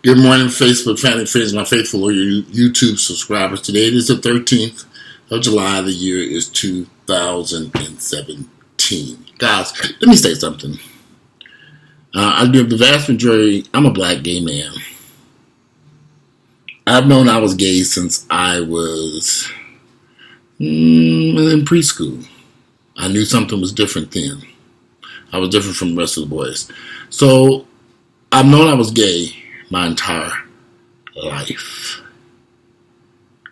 Good morning, Facebook family, friends, my faithful YouTube subscribers. Today it is the 13th of July. The year is 2017. Guys, let me say something. I give the vast majority, I'm a black gay man. I've known I was gay since I was in preschool. I knew something was different then. I was different from the rest of the boys. So I've known I was gay my entire life.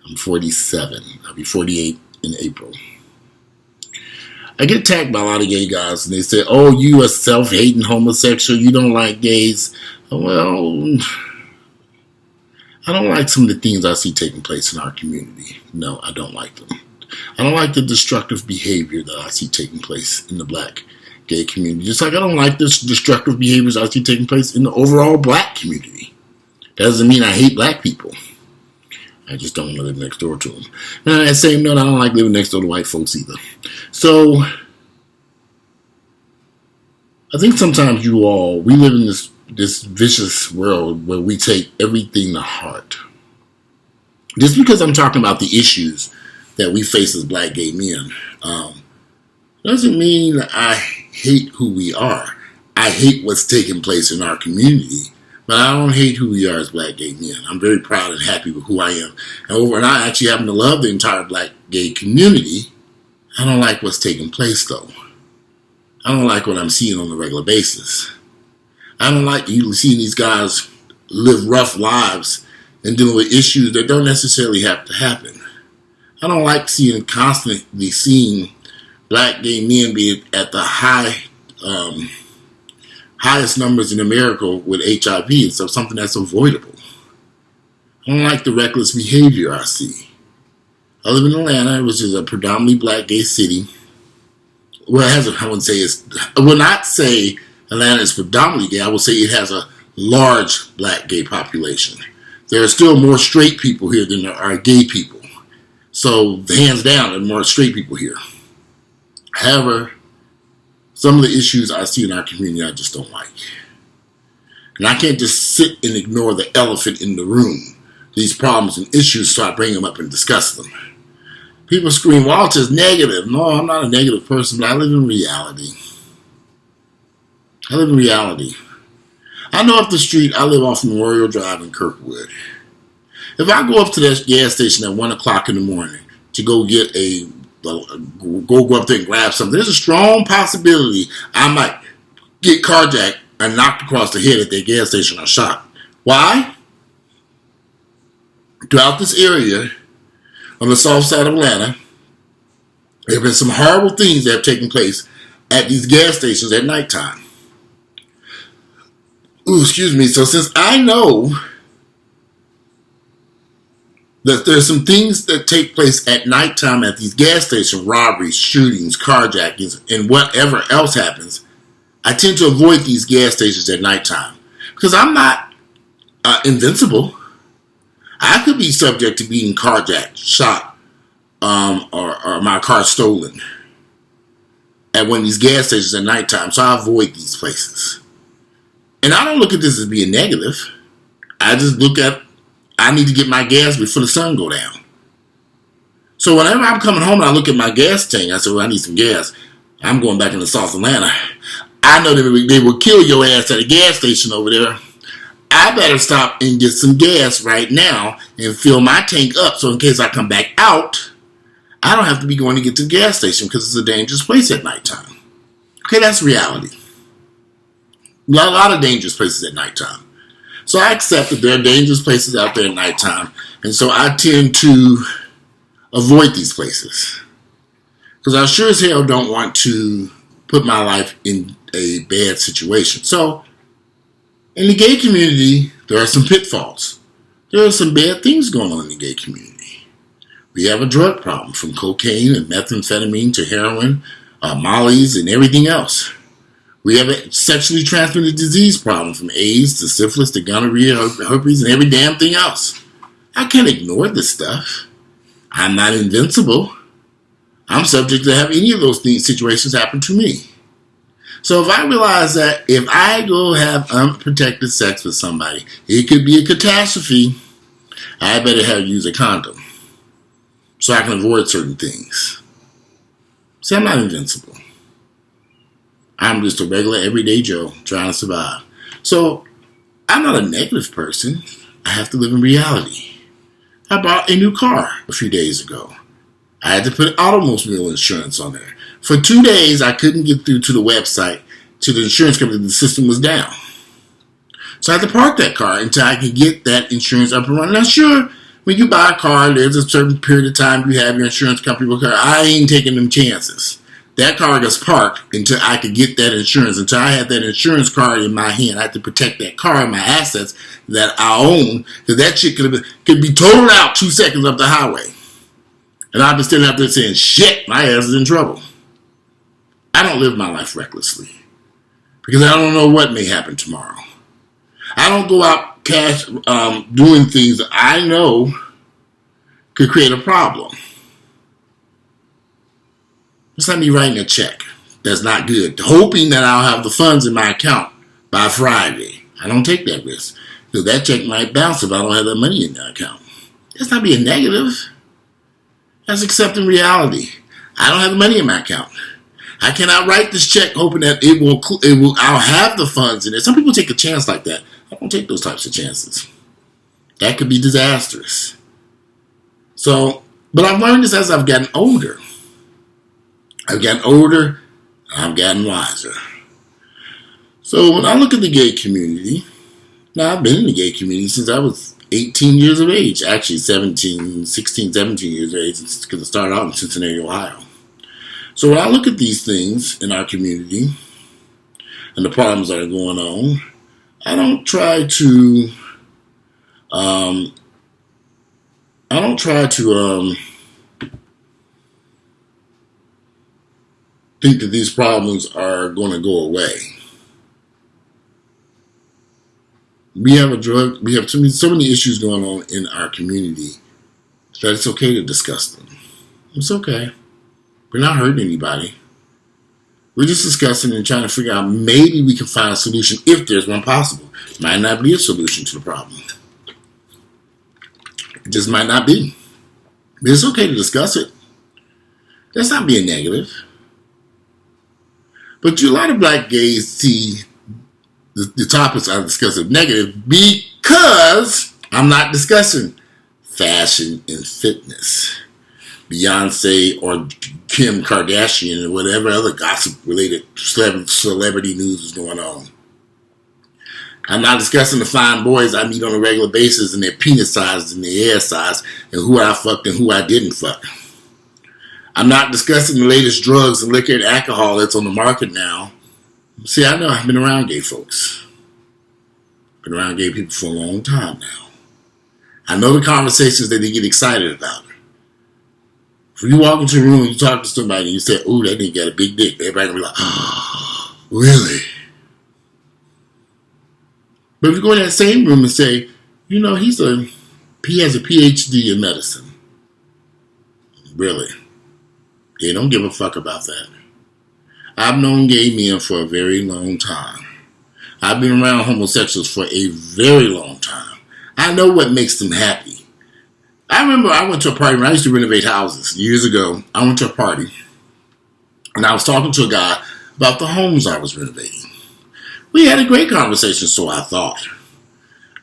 I'm 47. I'll be 48 in April. I get attacked by a lot of gay guys, and they say, "Oh, you a self-hating homosexual. You don't like gays." Well, I don't like some of the things I see taking place in our community. No, I don't like them. I don't like the destructive behavior that I see taking place in the black gay community. Just like I don't like this destructive behaviors I see taking place in the overall black community. That doesn't mean I hate black people. I just don't want to live next door to them. And on that same note, I don't like living next door to white folks either. So I think sometimes we live in this vicious world where we take everything to heart. Just because I'm talking about the issues that we face as black gay men, doesn't mean that I hate who we are. I hate what's taking place in our community, but I don't hate who we are as black gay men. I'm very proud and happy with who I am. And I actually happen to love the entire black gay community. I don't like what's taking place, though. I don't like what I'm seeing on a regular basis. I don't like seeing these guys live rough lives and dealing with issues that don't necessarily have to happen. I don't like constantly seeing black gay men be at the highest numbers in America with HIV and stuff, something that's avoidable. I don't like the reckless behavior I see. I live in Atlanta, which is a predominantly black gay city. Well, I will not say Atlanta is predominantly gay. I will say it has a large black gay population. There are still more straight people here than there are gay people. So, hands down, there are more straight people here. However, some of the issues I see in our community I just don't like. And I can't just sit and ignore the elephant in the room. These problems and issues, so I bring them up and discuss them. People scream, "Walter's negative." No, I'm not a negative person, but I live in reality. I live in reality. I know up the street, I live off Memorial Drive in Kirkwood. If I go up to that gas station at 1 o'clock in the morning to go get go up there and grab something, there's a strong possibility I might get carjacked and knocked across the head at that gas station or shot. Why? Throughout this area on the south side of Atlanta, there have been some horrible things that have taken place at these gas stations at nighttime. Ooh, excuse me. So since I know that there's some things that take place at nighttime at these gas stations, robberies, shootings, carjackings, and whatever else happens, I tend to avoid these gas stations at nighttime because I'm not invincible. I could be subject to being carjacked, shot, or my car stolen at one of these gas stations at nighttime, so I avoid these places. And I don't look at this as being negative. I just look at I need to get my gas before the sun go down. So whenever I'm coming home and I look at my gas tank, I say, "Well, I need some gas. I'm going back into South Atlanta. I know they will kill your ass at a gas station over there. I better stop and get some gas right now and fill my tank up so in case I come back out, I don't have to be going to get to the gas station because it's a dangerous place at nighttime." Okay, that's reality. A lot of dangerous places at nighttime. So I accept that there are dangerous places out there at nighttime, and so I tend to avoid these places. Because I sure as hell don't want to put my life in a bad situation. So, in the gay community, there are some pitfalls. There are some bad things going on in the gay community. We have a drug problem, from cocaine and methamphetamine to heroin, mollies, and everything else. We have a sexually transmitted disease problem, from AIDS to syphilis to gonorrhea, herpes, and every damn thing else. I can't ignore this stuff. I'm not invincible. I'm subject to have any of those situations happen to me. So if I realize that if I go have unprotected sex with somebody, it could be a catastrophe, I better use a condom so I can avoid certain things. See, I'm not invincible. I'm just a regular everyday Joe trying to survive. So I'm not a negative person. I have to live in reality. I bought a new car a few days ago. I had to put automobile insurance on there. For 2 days, I couldn't get through to the website, to the insurance company. The system was down. So I had to park that car until I could get that insurance up and running. Now, sure, when you buy a car, there's a certain period of time you have your insurance company with car. I ain't taking them chances. That car gets parked until I could get that insurance. Until I had that insurance card in my hand, I had to protect that car and my assets that I own. Because that shit could be totaled out 2 seconds up the highway. And I've been standing out there saying, shit, my ass is in trouble. I don't live my life recklessly. Because I don't know what may happen tomorrow. I don't go out doing things that I know could create a problem. It's like me writing a check that's not good, hoping that I'll have the funds in my account by Friday. I don't take that risk. Because that check might bounce if I don't have that money in the account. That's not being negative. That's accepting reality. I don't have the money in my account. I cannot write this check hoping that I'll have the funds in it. Some people take a chance like that. I don't take those types of chances. That could be disastrous. So, but I've learned this as I've gotten older. I've gotten older, I've gotten wiser. So when I look at the gay community, now I've been in the gay community since I was 18 years of age. Actually 16, 17 years of age, because I started out in Cincinnati, Ohio. So when I look at these things in our community and the problems that are going on, I don't try to think that these problems are going to go away. We have so many issues going on in our community that it's okay to discuss them. It's okay. We're not hurting anybody. We're just discussing and trying to figure out maybe we can find a solution if there's one possible. Might not be a solution to the problem. It just might not be. But it's okay to discuss it. That's not being negative. But a lot of black gays see the topics I discuss as negative because I'm not discussing fashion and fitness. Beyonce or Kim Kardashian or whatever other gossip-related celebrity news is going on. I'm not discussing the fine boys I meet on a regular basis and their penis size and their ass size and who I fucked and who I didn't fuck. I'm not discussing the latest drugs and liquor and alcohol that's on the market now. See, I know I've been around gay folks. Been around gay people for a long time now. I know the conversations that they get excited about. If you walk into a room and you talk to somebody and you say, "Ooh, that nigga got a big dick," everybody gonna be like, "Oh, really?" But if you go in that same room and say, "You know, he has a PhD in medicine," really, they don't give a fuck about that. I've known gay men for a very long time. I've been around homosexuals for a very long time. I know what makes them happy. I remember I went to a party when I used to renovate houses years ago. I went to a party and I was talking to a guy about the homes I was renovating. We had a great conversation, so I thought.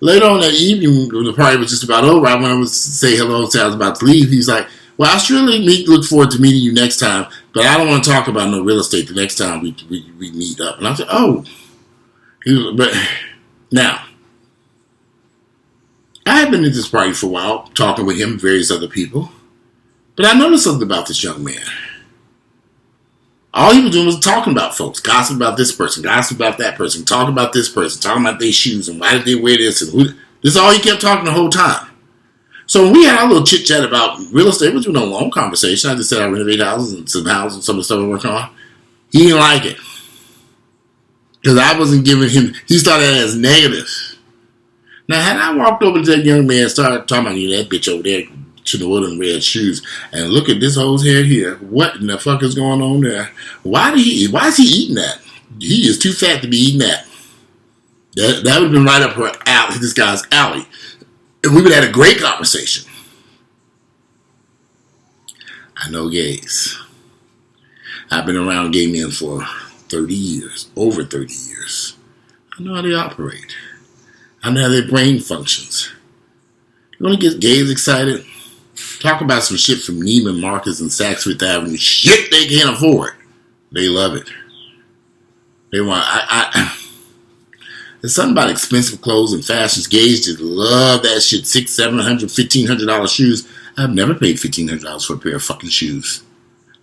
Later on that evening, when the party was just about over, I went over to say hello, say I was about to leave. He's like, "Well, I surely look forward to meeting you next time, but I don't want to talk about no real estate the next time we meet up." And I said, "Oh." But now, I had been at this party for a while, talking with him and various other people. But I noticed something about this young man. All he was doing was talking about folks, gossip about this person, gossip about that person, talking about this person, talking about their shoes and why did they wear this and who. This is all he kept talking the whole time. So when we had our little chit chat about real estate, it was no long conversation. I just said I renovate houses and some houses and some of the stuff I work on. He didn't like it. Because I wasn't giving him, he started that as negative. Now, had I walked over to that young man and started talking about, that bitch over there to the wood and red shoes, and look at this hoe's head here. What in the fuck is going on there? Why is he eating that? He is too fat to be eating that. That would have been right up her alley, this guy's alley. And we would have had a great conversation. I know gays. I've been around gay men for 30 years, over 30 years. I know how they operate. I know how their brain functions. You want to get gays excited? Talk about some shit from Neiman Marcus and Saks Fifth Avenue. Shit they can't afford. They love it. They want, there's something about expensive clothes and fashions. Gays just love that shit. $600, $700, $1,500 shoes. I've never paid $1,500 for a pair of fucking shoes.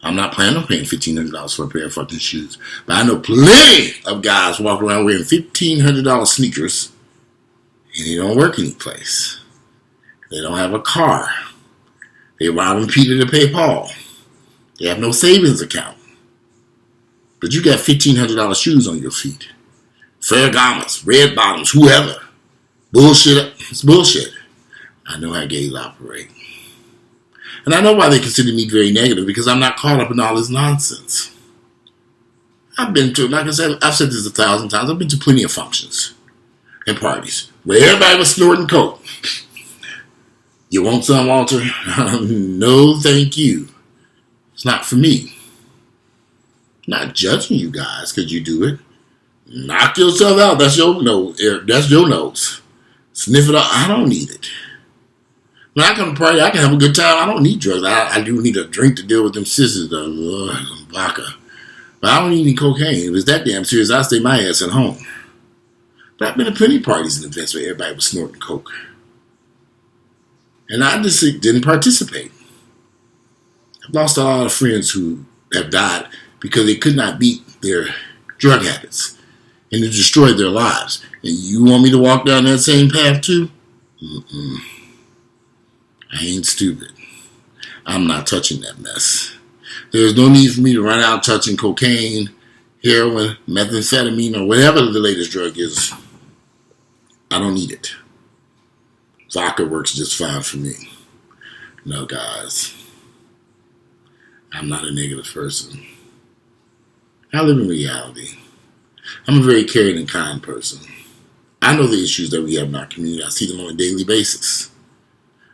I'm not planning on paying $1,500 for a pair of fucking shoes. But I know plenty of guys walking around wearing $1,500 sneakers and they don't work any place. They don't have a car. They robbing Peter to pay Paul. They have no savings account. But you got $1,500 shoes on your feet. Ferragamo's, red bottoms, whoever. Bullshit. It's bullshit. I know how gays operate. And I know why they consider me very negative, because I'm not caught up in all this nonsense. I've been to, like I said, I've said this 1,000 times, I've been to plenty of functions and parties where everybody was snorting coke. You want some, Walter? No, thank you. It's not for me. I'm not judging you guys because you do it. Knock yourself out. That's your nose. That's your nose. Sniff it up. I don't need it. When I come to party, I can have a good time. I don't need drugs. I do need a drink to deal with them sisters, some vodka. But I don't need any cocaine. If it's that damn serious, I'll stay my ass at home. But I've been to plenty of parties and events where everybody was snorting coke. And I just didn't participate. I've lost a lot of friends who have died because they could not beat their drug habits. And it destroyed their lives. And you want me to walk down that same path too? Mm-mm. I ain't stupid. I'm not touching that mess. There's no need for me to run out touching cocaine, heroin, methamphetamine, or whatever the latest drug is. I don't need it. Vodka works just fine for me. No, guys. I'm not a negative person. I live in reality. I'm a very caring and kind person. I know the issues that we have in our community. I see them on a daily basis.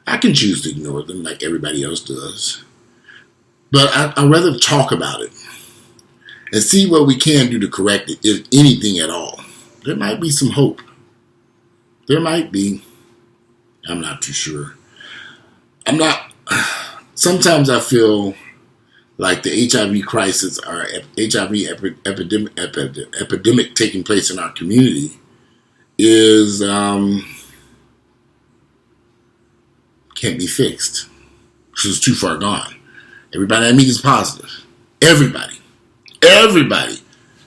I can choose to ignore them like everybody else does. But I'd rather talk about it and see what we can do to correct it, if anything at all. There might be some hope. There might be. I'm not too sure. Sometimes I feel like the HIV crisis or HIV epidemic taking place in our community is can't be fixed. It's too far gone. Everybody I meet is positive. Everybody.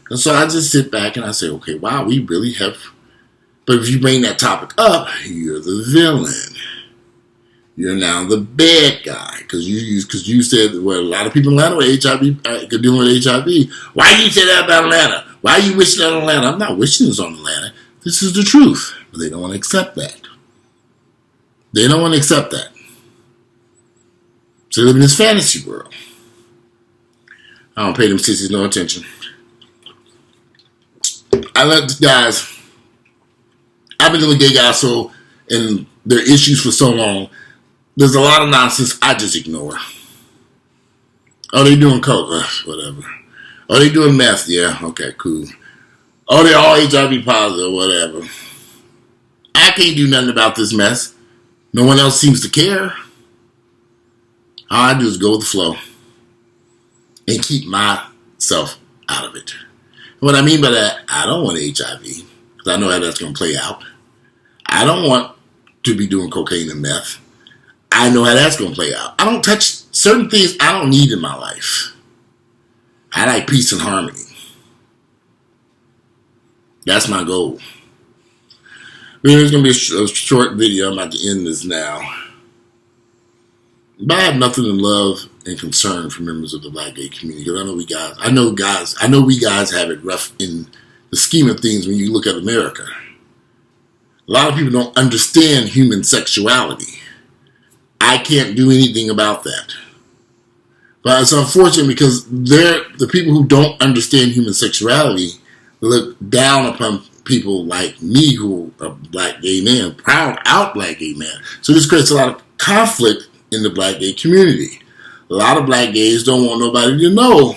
And so I just sit back and I say, okay, wow, we really have. But if you bring that topic up, you're the villain. You're now the bad guy because you said, well, a lot of people in Atlanta with HIV dealing with HIV. Why you say that about Atlanta? Why are you wishing that on Atlanta? I'm not wishing this on Atlanta. This is the truth, but they don't want to accept that. They don't want to accept that. So they live in this fantasy world. I don't pay them sissies no attention. I let guys. I've been doing gay guys and their issues for so long. There's a lot of nonsense I just ignore. Oh, they doing coke? Whatever. Oh, they doing meth? Yeah, okay, cool. Oh, they're all HIV positive, whatever. I can't do nothing about this mess. No one else seems to care. All I do is go with the flow and keep myself out of it. What I mean by that, I don't want HIV because I know how that's going to play out. I don't want to be doing cocaine and meth. I know how that's going to play out. I don't touch certain things I don't need in my life. I like peace and harmony. That's my goal. There's going to be a short video. I'm about to end this now. But I have nothing in love and concern for members of the black gay community. Because I know we guys have it rough in the scheme of things when you look at America. A lot of people don't understand human sexuality. I can't do anything about that. But it's unfortunate because the people who don't understand human sexuality look down upon people like me who are black gay men, proud out black gay men. So this creates a lot of conflict in the black gay community. A lot of black gays don't want nobody to know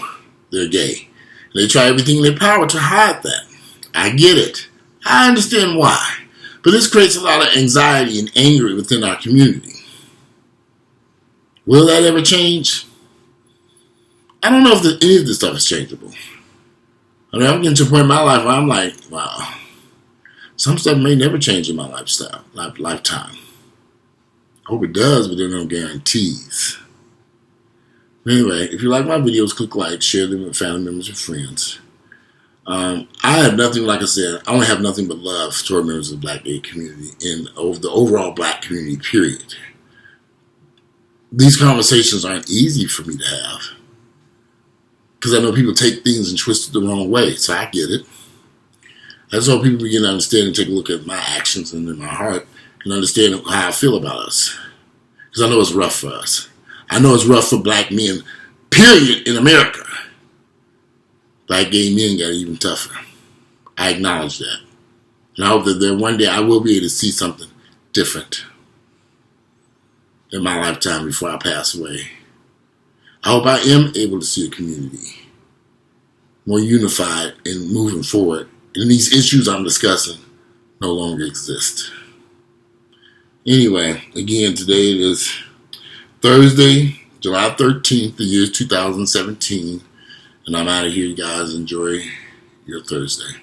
they're gay. They try everything in their power to hide that. I get it. I understand why. But this creates a lot of anxiety and anger within our community. Will that ever change? I don't know if any of this stuff is changeable. I mean, I'm getting to a point in my life where I'm like, wow, some stuff may never change in my lifetime. I hope it does, but there are no guarantees. Anyway, if you like my videos, click like, share them with family members and friends. I have nothing, like I said, I only have nothing but love toward members of the black gay community and over the overall black community, period. These conversations aren't easy for me to have because I know people take things and twist it the wrong way, so I get it. I just hope people begin to understand and take a look at my actions and in my heart and understand how I feel about us. Because I know it's rough for us. I know it's rough for black men, period, in America. Black gay men got it even tougher. I acknowledge that. And I hope that one day I will be able to see something different in my lifetime before I pass away. I hope I am able to see a community more unified and moving forward. And these issues I'm discussing no longer exist. Anyway, again, today it is Thursday, July 13th, the year 2017. And I'm out of here, guys. Enjoy your Thursday.